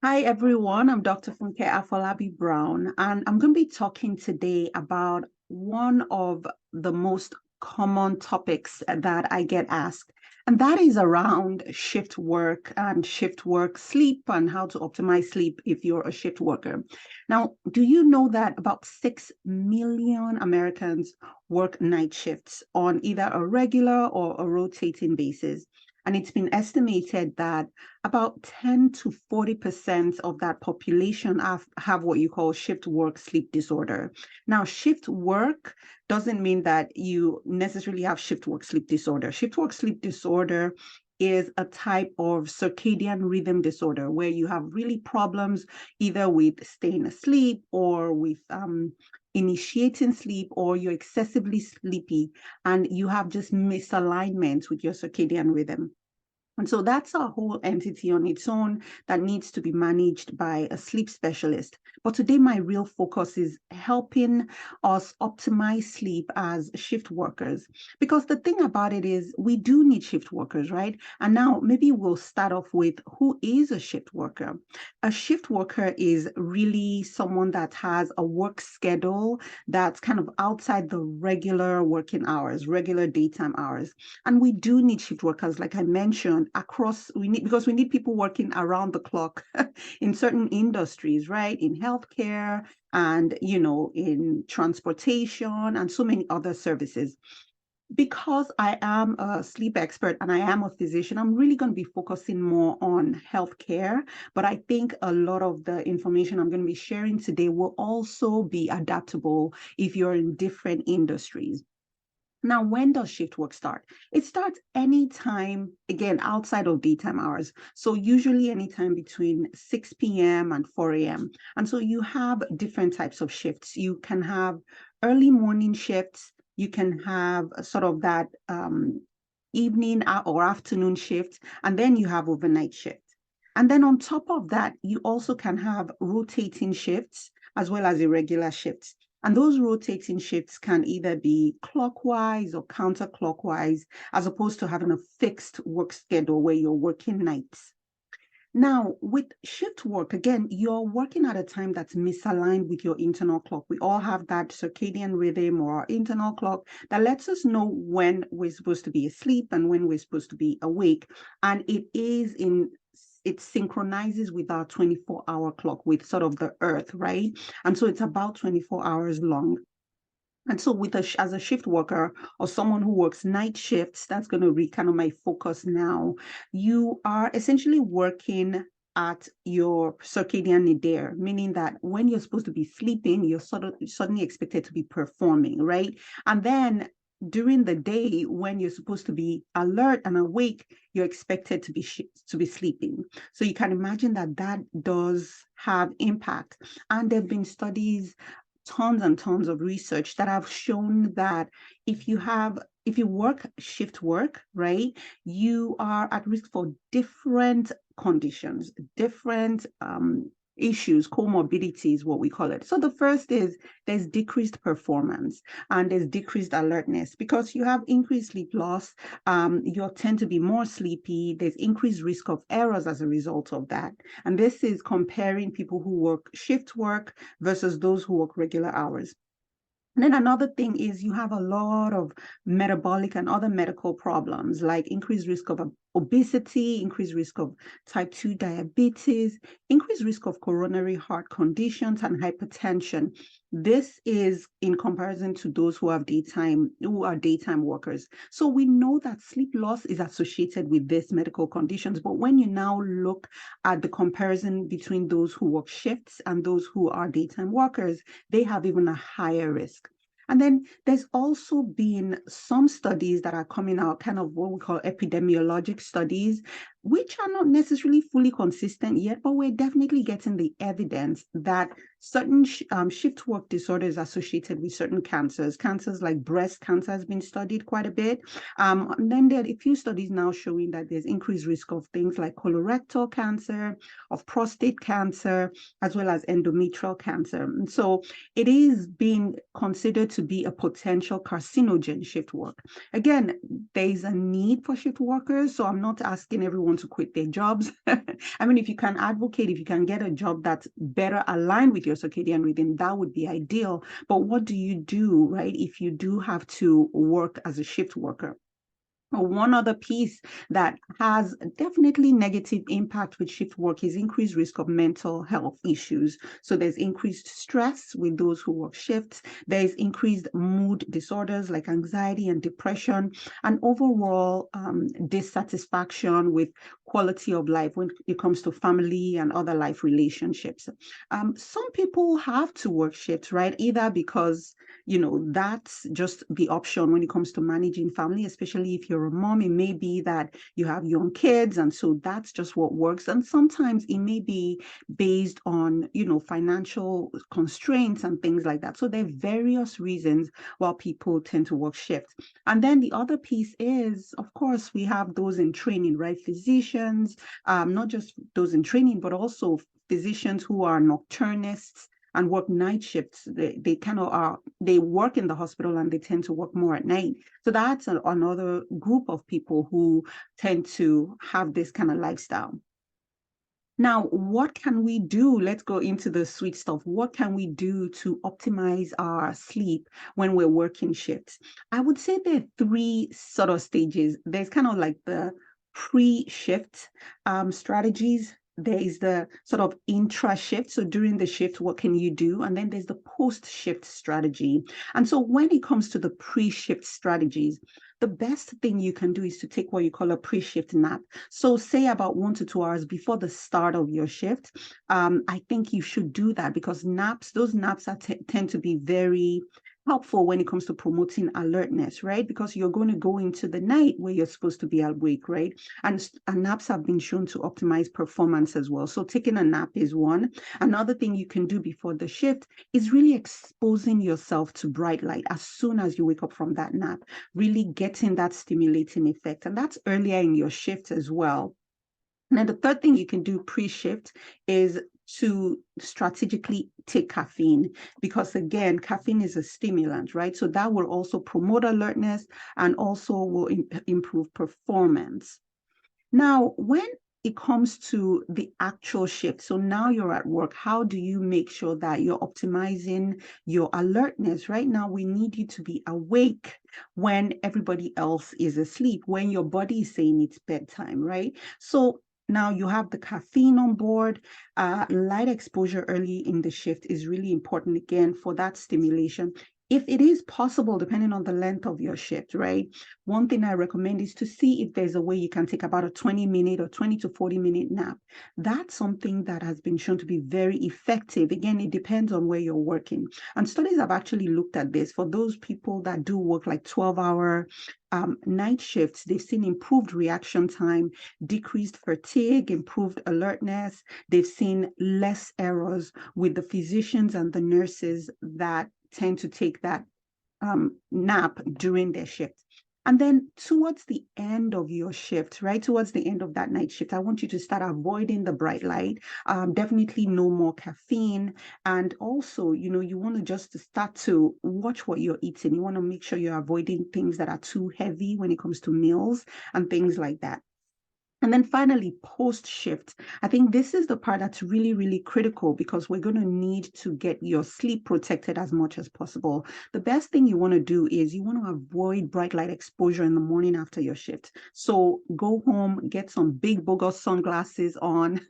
Hi everyone, I'm Dr. Funke Afolabi Brown, and I'm going to be talking today about one of the most common topics that I get asked, and that is around shift work and shift work sleep and how to optimize sleep if you're a shift worker. Now, do you know that about 6 million Americans work night shifts on either a regular or a rotating basis? And it's been estimated that about 10 to 40% of that population have what you call shift work sleep disorder. Now, shift work doesn't mean that you necessarily have shift work sleep disorder. Shift work sleep disorder is a type of circadian rhythm disorder where you have really problems either with staying asleep or with initiating sleep, or you're excessively sleepy and you have just misalignment with your circadian rhythm. And so that's a whole entity on its own that needs to be managed by a sleep specialist. But today, my real focus is helping us optimize sleep as shift workers. Because the thing about it is, we do need shift workers, right? And now maybe we'll start off with who is a shift worker. A shift worker is really someone that has a work schedule that's kind of outside the regular working hours, regular daytime hours. And we do need shift workers, like I mentioned, across, because we need people working around the clock in certain industries, right? In healthcare and, in transportation and so many other services. Because I am a sleep expert and I am a physician, I'm really going to be focusing more on healthcare. But I think a lot of the information I'm going to be sharing today will also be adaptable if you're in different industries. Now, when does shift work start? It starts anytime, again, outside of daytime hours. So usually anytime between 6 p.m. and 4 a.m. And so you have different types of shifts. You can have early morning shifts. You can have sort of that evening or afternoon shift. And then you have overnight shifts. And then on top of that, you also can have rotating shifts as well as irregular shifts. And those rotating shifts can either be clockwise or counterclockwise, as opposed to having a fixed work schedule where you're working nights. Now, with shift work, again, you're working at a time that's misaligned with your internal clock. We all have that circadian rhythm or our internal clock that lets us know when we're supposed to be asleep and when we're supposed to be awake. And it synchronizes with our 24-hour clock, with sort of the earth, right? And so it's about 24 hours long. And so as a shift worker or someone who works night shifts, that's going to be kind of my focus now. You are essentially working at your circadian nadir, meaning that when you're supposed to be sleeping, you're suddenly expected to be performing, right? And then during the day, when you're supposed to be alert and awake, you're expected to be sleeping. So you can imagine that that does have impact. And there have been studies, tons and tons of research that have shown that if you work shift work, right, you are at risk for different conditions, different issues, comorbidities, what we call it. So the first is there's decreased performance and there's decreased alertness because you have increased sleep loss. You tend to be more sleepy. There's increased risk of errors as a result of that. And this is comparing people who work shift work versus those who work regular hours. And then another thing is you have a lot of metabolic and other medical problems like increased risk of obesity, increased risk of type 2 diabetes, increased risk of coronary heart conditions and hypertension. This is in comparison to those who are daytime workers. So we know that sleep loss is associated with these medical conditions. But when you now look at the comparison between those who work shifts and those who are daytime workers, they have even a higher risk. And then there's also been some studies that are coming out, kind of what we call epidemiologic studies, which are not necessarily fully consistent yet, but we're definitely getting the evidence that certain shift work disorders associated with certain cancers. Cancers like breast cancer has been studied quite a bit. And then there are a few studies now showing that there's increased risk of things like colorectal cancer, of prostate cancer, as well as endometrial cancer. And so it is being considered to be a potential carcinogen, shift work. Again, there is a need for shift workers, so I'm not asking everyone to quit their jobs. I mean, if you can advocate, if you can get a job that's better aligned with your circadian rhythm, that would be ideal. But what do you do, right, if you do have to work as a shift worker? One other piece that has definitely negative impact with shift work is increased risk of mental health issues. So there's increased stress with those who work shifts. There's increased mood disorders like anxiety and depression, and overall dissatisfaction with quality of life when it comes to family and other life relationships. Some people have to work shifts, right? Either because that's just the option when it comes to managing family, especially if you're a mom. It may be that you have young kids, and so that's just what works. And sometimes it may be based on, financial constraints and things like that. So there are various reasons why people tend to work shifts. And then the other piece is, of course, we have those in training, right? Physicians, not just those in training, but also physicians who are nocturnists and work night shifts. They kind of are, they work in the hospital and they tend to work more at night. So that's another group of people who tend to have this kind of lifestyle. Now, what can we do? Let's go into the sweet stuff. What can we do to optimize our sleep when we're working shifts? I would say there are three sort of stages. There's kind of like the pre-shift strategies. There is the sort of intra-shift. So during the shift, what can you do? And then there's the post-shift strategy. And so when it comes to the pre-shift strategies, the best thing you can do is to take what you call a pre-shift nap. So say about 1 to 2 hours before the start of your shift. I think you should do that because those naps tend to be very helpful when it comes to promoting alertness, right? Because you're going to go into the night where you're supposed to be awake, right? And naps have been shown to optimize performance as well. So taking a nap is one. Another thing you can do before the shift is really exposing yourself to bright light as soon as you wake up from that nap, really getting that stimulating effect. And that's earlier in your shift as well. And then the third thing you can do pre-shift is to strategically take caffeine, because again, caffeine is a stimulant, right? So that will also promote alertness and also will improve performance. Now, when it comes to the actual shift, so now you're at work, how do you make sure that you're optimizing your alertness? Right now, we need you to be awake when everybody else is asleep, when your body is saying it's bedtime, right? So now you have the caffeine on board. Light exposure early in the shift is really important, again, for that stimulation. If it is possible, depending on the length of your shift, right? One thing I recommend is to see if there's a way you can take about a 20-minute or 20 to 40-minute nap. That's something that has been shown to be very effective. Again, it depends on where you're working. And studies have actually looked at this. For those people that do work like 12-hour night shifts, they've seen improved reaction time, decreased fatigue, improved alertness. They've seen less errors with the physicians and the nurses that tend to take that nap during their shift. And then towards the end of your shift, right, towards the end of that night shift, I want you to start avoiding the bright light. Definitely no more caffeine. And also, you want to just start to watch what you're eating. You want to make sure you're avoiding things that are too heavy when it comes to meals and things like that. And then finally, post shift. I think this is the part that's really, really critical because we're going to need to get your sleep protected as much as possible. The best thing you want to do is you want to avoid bright light exposure in the morning after your shift. So go home, get some big bogus sunglasses on,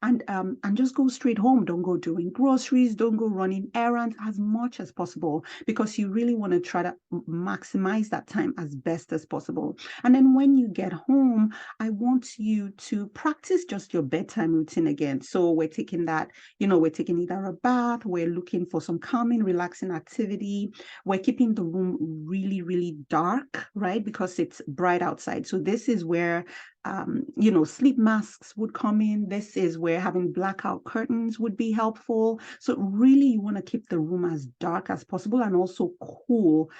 and just go straight home. Don't go doing groceries, don't go running errands as much as possible because you really want to try to maximize that time as best as possible. And then when you get home, I want you to practice just your bedtime routine again. So we're taking that, we're taking either a bath, we're looking for some calming, relaxing activity. We're keeping the room really, really dark, right? Because it's bright outside. So this is where Sleep masks would come in. This is where having blackout curtains would be helpful. So really you want to keep the room as dark as possible and also cool,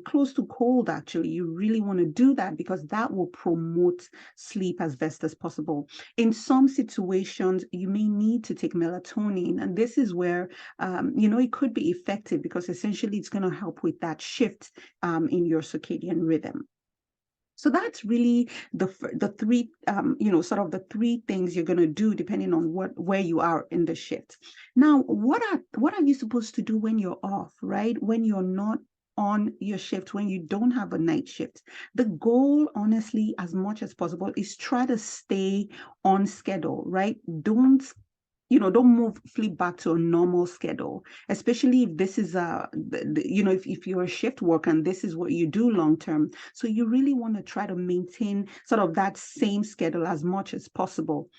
close to cold actually. You really want to do that because that will promote sleep as best as possible. In some situations, you may need to take melatonin, and this is where it could be effective because essentially it's going to help with that shift in your circadian rhythm. So that's really the three, sort of the three things you're going to do depending on where you are in the shift. Now, what are you supposed to do when you're off, right? When you're not on your shift, when you don't have a night shift? The goal, honestly, as much as possible, is try to stay on schedule, right? Don't move, flip back to a normal schedule, especially if this is if you're a shift worker and this is what you do long term. So you really want to try to maintain sort of that same schedule as much as possible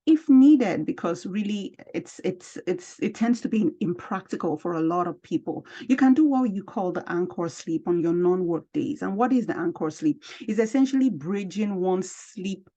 if needed, because really it tends to be impractical for a lot of people. You can do what you call the anchor sleep on your non-work days. And what is the anchor sleep? Is essentially bridging one sleep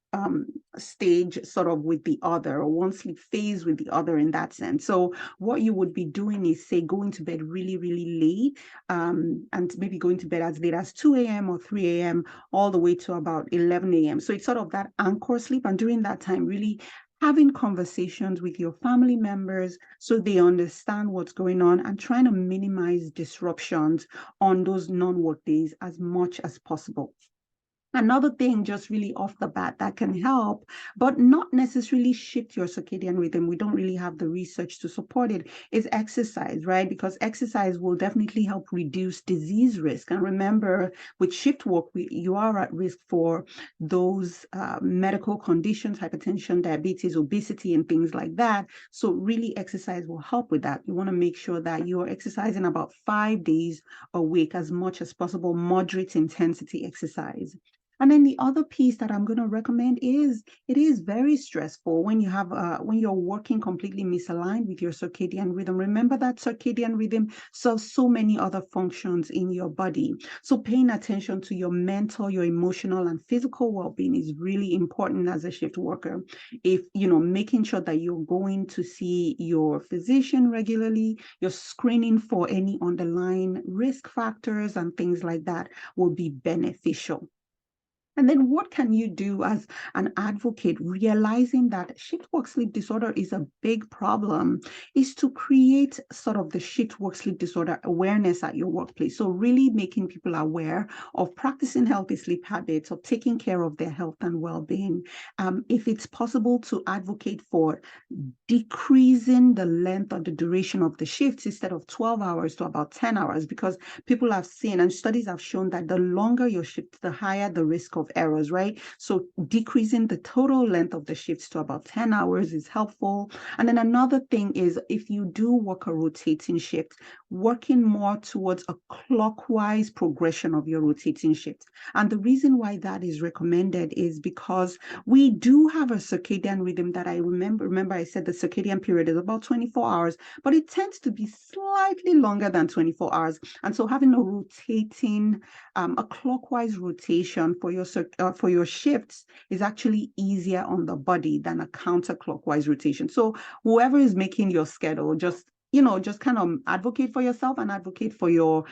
stage sort of with the other, or one sleep phase with the other in that sense. So what you would be doing is, say, going to bed really, really late, and maybe going to bed as late as 2 a.m. or 3 a.m. all the way to about 11 a.m. So it's sort of that anchor sleep. And during that time, really having conversations with your family members so they understand what's going on and trying to minimize disruptions on those non-work days as much as possible. Another thing, just really off the bat, that can help, but not necessarily shift your circadian rhythm. We don't really have the research to support it, is exercise, right? Because exercise will definitely help reduce disease risk. And remember, with shift work, you are at risk for those medical conditions, hypertension, diabetes, obesity, and things like that. So really, exercise will help with that. You want to make sure that you are exercising about 5 days a week as much as possible, moderate intensity exercise. And then the other piece that I'm going to recommend is, it is very stressful when you're working completely misaligned with your circadian rhythm. Remember that circadian rhythm serves so many other functions in your body. So paying attention to your mental, your emotional, and physical well-being is really important as a shift worker. If, making sure that you're going to see your physician regularly, you're screening for any underlying risk factors and things like that will be beneficial. And then what can you do as an advocate, realizing that shift work sleep disorder is a big problem, is to create sort of the shift work sleep disorder awareness at your workplace. So really making people aware of practicing healthy sleep habits, of taking care of their health and well-being. If it's possible, to advocate for decreasing the length or the duration of the shifts instead of 12 hours to about 10 hours, because people have seen and studies have shown that the longer your shift, the higher the risk of errors, right? So decreasing the total length of the shifts to about 10 hours is helpful. And then another thing is, if you do work a rotating shift, working more towards a clockwise progression of your rotating shift. And the reason why that is recommended is because we do have a circadian rhythm that I remember I said the circadian period is about 24 hours, but it tends to be slightly longer than 24 hours. And so having a rotating, a clockwise rotation for your shifts is actually easier on the body than a counterclockwise rotation. So whoever is making your schedule, just kind of advocate for yourself and advocate for your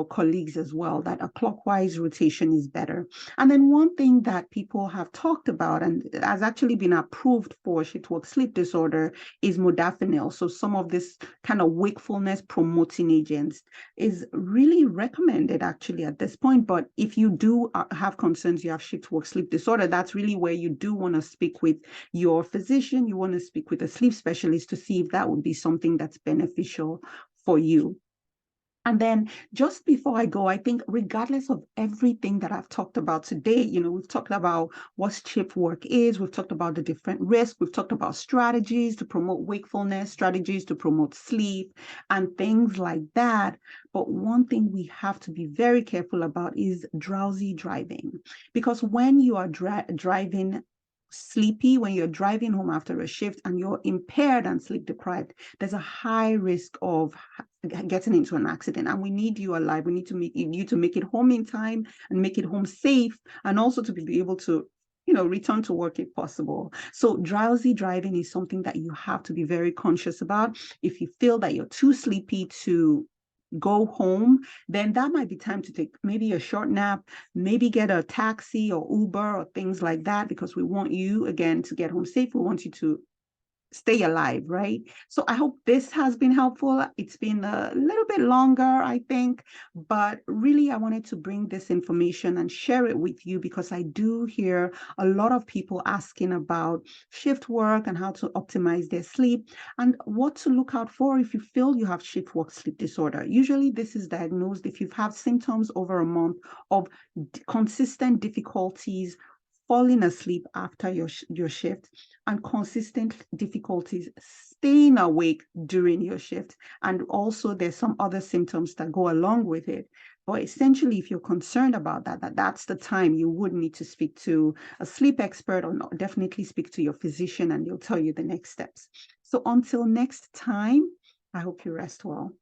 colleagues as well, that a clockwise rotation is better. And then one thing that people have talked about and has actually been approved for shift work sleep disorder is modafinil. So some of this kind of wakefulness promoting agents is really recommended actually at this point. But if you do have concerns, you have shift work sleep disorder, that's really where you do want to speak with your physician. You want to speak with a sleep specialist to see if that would be something that's beneficial for you. And then just before I go, I think regardless of everything that I've talked about today, we've talked about what shift work is, we've talked about the different risks, we've talked about strategies to promote wakefulness, strategies to promote sleep, and things like that. But one thing we have to be very careful about is drowsy driving. Because when you are driving sleepy, when you're driving home after a shift and you're impaired and sleep deprived, there's a high risk of getting into an accident, and we need you alive. We need to make you to make it home in time and make it home safe, and also to be able to return to work if possible. So drowsy driving is something that you have to be very conscious about. If you feel that you're too sleepy to go home, then that might be time to take maybe a short nap, maybe get a taxi or Uber or things like that, because we want you, again, to get home safe. We want you to stay alive, right? So I hope this has been helpful. It's been a little bit longer, I think, but really I wanted to bring this information and share it with you because I do hear a lot of people asking about shift work and how to optimize their sleep and what to look out for if you feel you have shift work sleep disorder. Usually this is diagnosed if you've had symptoms over a month of consistent difficulties falling asleep after your shift and consistent difficulties staying awake during your shift. And also there's some other symptoms that go along with it. But essentially, if you're concerned about that's the time you would need to speak to a sleep expert or not, definitely speak to your physician and they'll tell you the next steps. So until next time, I hope you rest well.